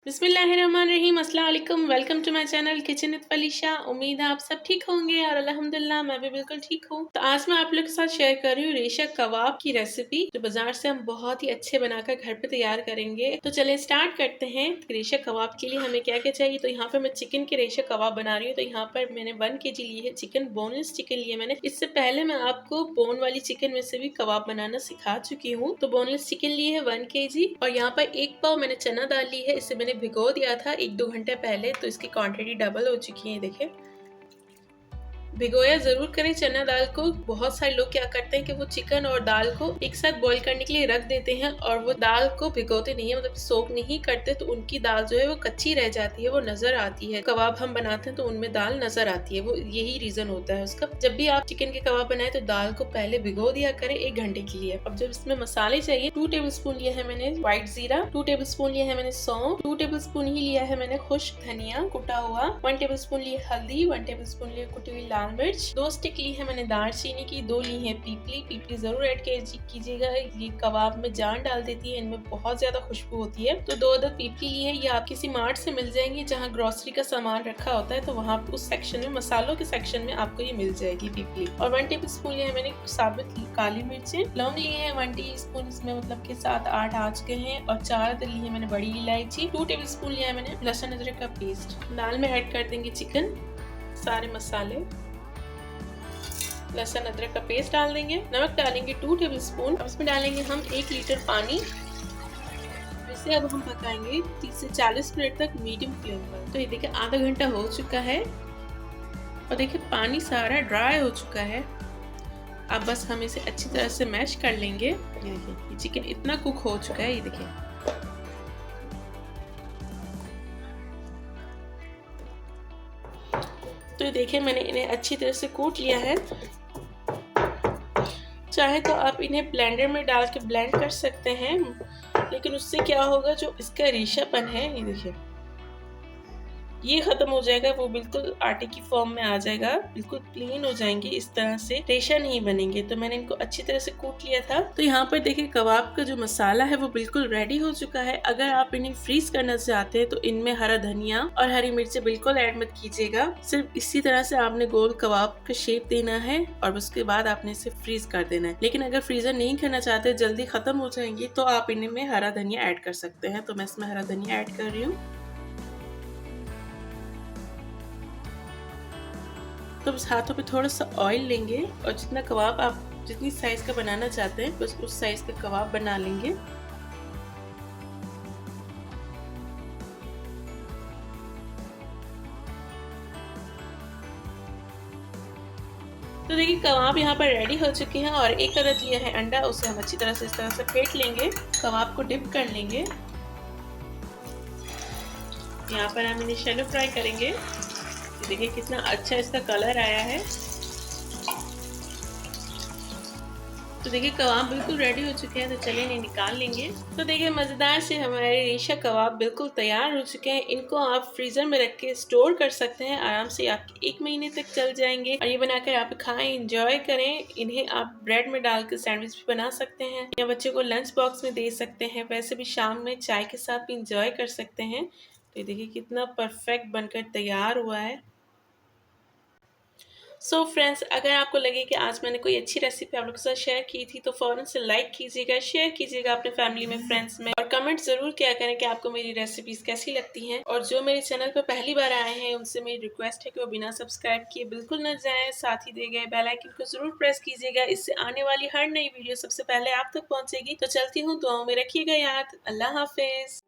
बिस्मिल्लाहिर्रहमानिर्रहीम, अस्सलाम वालेकुम। Welcome to my channel kitchen with Falisha. उम्मीद है आप सब ठीक होंगे और अल्हम्दुलिल्लाह मैं भी बिल्कुल ठीक हूँ। तो आज मैं आप लोग के साथ शेयर कर रही हूँ रेशा कबाब की रेसिपी, जो बाजार से हम बहुत ही अच्छे बनाकर घर पे तैयार करेंगे। तो चले स्टार्ट करते हैं। रेशा कबाब के लिए हमें क्या क्या चाहिए। तो यहाँ पे मैं चिकन के रेशा कबाब बना रही हूँ। तो यहाँ पर मैंने 1 kg ली है चिकन, बोनलेस चिकन लिए मैंने। इससे पहले मैं आपको बोन वाली चिकन में से भी कबाब बनाना सिखा चुकी हूँ। तो बोनलेस चिकन ली है 1 kg और यहाँ पर 1 पाव मैंने चना दाल ली है। इसे मैंने भिगो दिया था 1-2 घंटे पहले, तो इसकी क्वांटिटी डबल हो चुकी है। देखिए, भिगोया जरूर करें चना दाल को। बहुत सारे लोग क्या करते हैं कि वो चिकन और दाल को एक साथ बॉईल करने के लिए रख देते हैं और वो दाल को भिगोते नहीं है, मतलब सोक नहीं करते, तो उनकी दाल जो है वो कच्ची रह जाती है, वो नजर आती है। कबाब हम बनाते हैं तो उनमें दाल नजर आती है, वो यही रीजन होता है उसका। जब भी आप चिकन के कबाब बनाए तो दाल को पहले भिगो दिया करें 1 घंटे के लिए। अब जब इसमें मसाले चाहिए, 2 टेबल स्पून लिया है मैंने व्हाइट जीरा, 2 टेबल स्पून लिया है मैंने सौंफ, 2 टेबल स्पून ही लिया है मैंने खुश्क धनिया कुटा हुआ, 1 टेबल स्पून लिया हल्दी, 1 टेबल स्पून लिया कुटी हुई लाल मिर्च, 2 स्टिक ली है मैंने दालचीनी की, 2 ली है पीपली जरूर ऐड कीजिएगा, ये कबाब में जान डाल देती है, इनमें बहुत ज्यादा खुशबू होती है। तो 2 अदद पीपली ली है, ये आप किसी मार्ट से मिल जाएंगी जहाँ ग्रोसरी का सामान रखा होता है, तो वहाँ उस सेक्शन में, मसालों के सेक्शन में आपको ये मिल जाएगी पीपली। और 1 टेबल स्पून लिया है मैंने साबुत काली मिर्चें, लौंग लिए हैं 1 टी स्पून, इसमें मतलब के 7-8 आज के हैं, और 4 अदद ली है मैंने बड़ी इलायची, 2 टेबल स्पून लिया है मैंने लहसुन अदरक का पेस्ट। दाल में ऐड कर देंगे चिकन, सारे मसाले, लहसुन अदरक का पेस्ट डाल देंगे, नमक डालेंगे 2 टेबल स्पून। अब इसमें डालेंगे हम 1 लीटर पानी। इसे अब हम पकाएंगे 30 से 40 मिनट तक मीडियम फ्लेम पर। तो ये देखिए आधा घंटा हो चुका है और देखिए पानी सारा ड्राई हो चुका है। अब बस हम इसे अच्छी तरह से मैश कर लेंगे। ये देखिए, ये चिकन इतना कुक हो चुका है, ये देखिए। तो ये देखिए मैंने इन्हें अच्छी तरह से कूट लिया है। चाहे तो आप इन्हें ब्लेंडर में डाल के ब्लेंड कर सकते हैं, लेकिन उससे क्या होगा, जो इसका रेशापन है, ये देखिए, ये खत्म हो जाएगा, वो बिल्कुल आटे की फॉर्म में आ जाएगा, बिल्कुल प्लेन हो जाएंगे, इस तरह से रेशा नहीं बनेंगे। तो मैंने इनको अच्छी तरह से कूट लिया था। तो यहाँ पर देखिए कबाब का जो मसाला है वो बिल्कुल रेडी हो चुका है। अगर आप इन्हें फ्रीज करना चाहते हैं तो इनमें हरा धनिया और हरी मिर्ची बिल्कुल ऐड मत कीजिएगा। सिर्फ इसी तरह से आपने गोल कबाब का शेप देना है और उसके बाद आपने इसे फ्रीज कर देना है। लेकिन अगर फ्रीजर नहीं करना चाहते, जल्दी खत्म हो जाएंगी, तो आप इनमें हरा धनिया ऐड कर सकते हैं। तो मैं इसमें हरा धनिया ऐड कर रही हूँ। तो बस हाथों पे थोड़ा सा ऑयल लेंगे और जितना कबाब आप जितनी साइज का बनाना चाहते हैं, बस उस साइज का कबाब बना लेंगे। तो देखिए कबाब यहाँ पर रेडी हो चुके हैं और 1 अदद लिया है अंडा, उसे हम अच्छी तरह से इस तरह से फेंट लेंगे, कबाब को डिप कर लेंगे। यहाँ पर हम इन्हें शैलो फ्राई करेंगे। देखिए कितना अच्छा इसका कलर आया है। तो देखिए कबाब बिल्कुल रेडी हो चुके हैं, तो चलिए इन्हें निकाल लेंगे। तो देखिए मजेदार से हमारे रेशा कबाब बिल्कुल तैयार हो चुके हैं। इनको आप फ्रीजर में रख के स्टोर कर सकते हैं, आराम से आपके 1 महीने तक चल जाएंगे। और ये बनाकर आप खाएं, इंजॉय करें। इन्हें आप ब्रेड में डालकर सैंडविच भी बना सकते हैं या बच्चे को लंच बॉक्स में दे सकते हैं। वैसे भी शाम में चाय के साथ भी इंजॉय कर सकते हैं। तो ये देखिए कितना परफेक्ट बनकर तैयार हुआ है। सो फ्रेंड्स, अगर आपको लगे कि आज मैंने कोई अच्छी रेसिपी आप लोगों के साथ शेयर की थी, तो फ़ौरन से लाइक कीजिएगा, शेयर कीजिएगा अपने फैमिली में, फ्रेंड्स में, और कमेंट ज़रूर किया करें कि आपको मेरी रेसिपीज़ कैसी लगती हैं। और जो मेरे चैनल पर पहली बार आए हैं, उनसे मेरी रिक्वेस्ट है कि वो बिना सब्सक्राइब किए बिल्कुल न जाएं। साथ ही दिए गए बेल आइकन को ज़रूर प्रेस कीजिएगा, इससे आने वाली हर नई वीडियो सबसे पहले आप तक पहुँचेगी। तो चलती हूँ, दुआओं में रखिएगा याद। अल्लाह हाफिज़।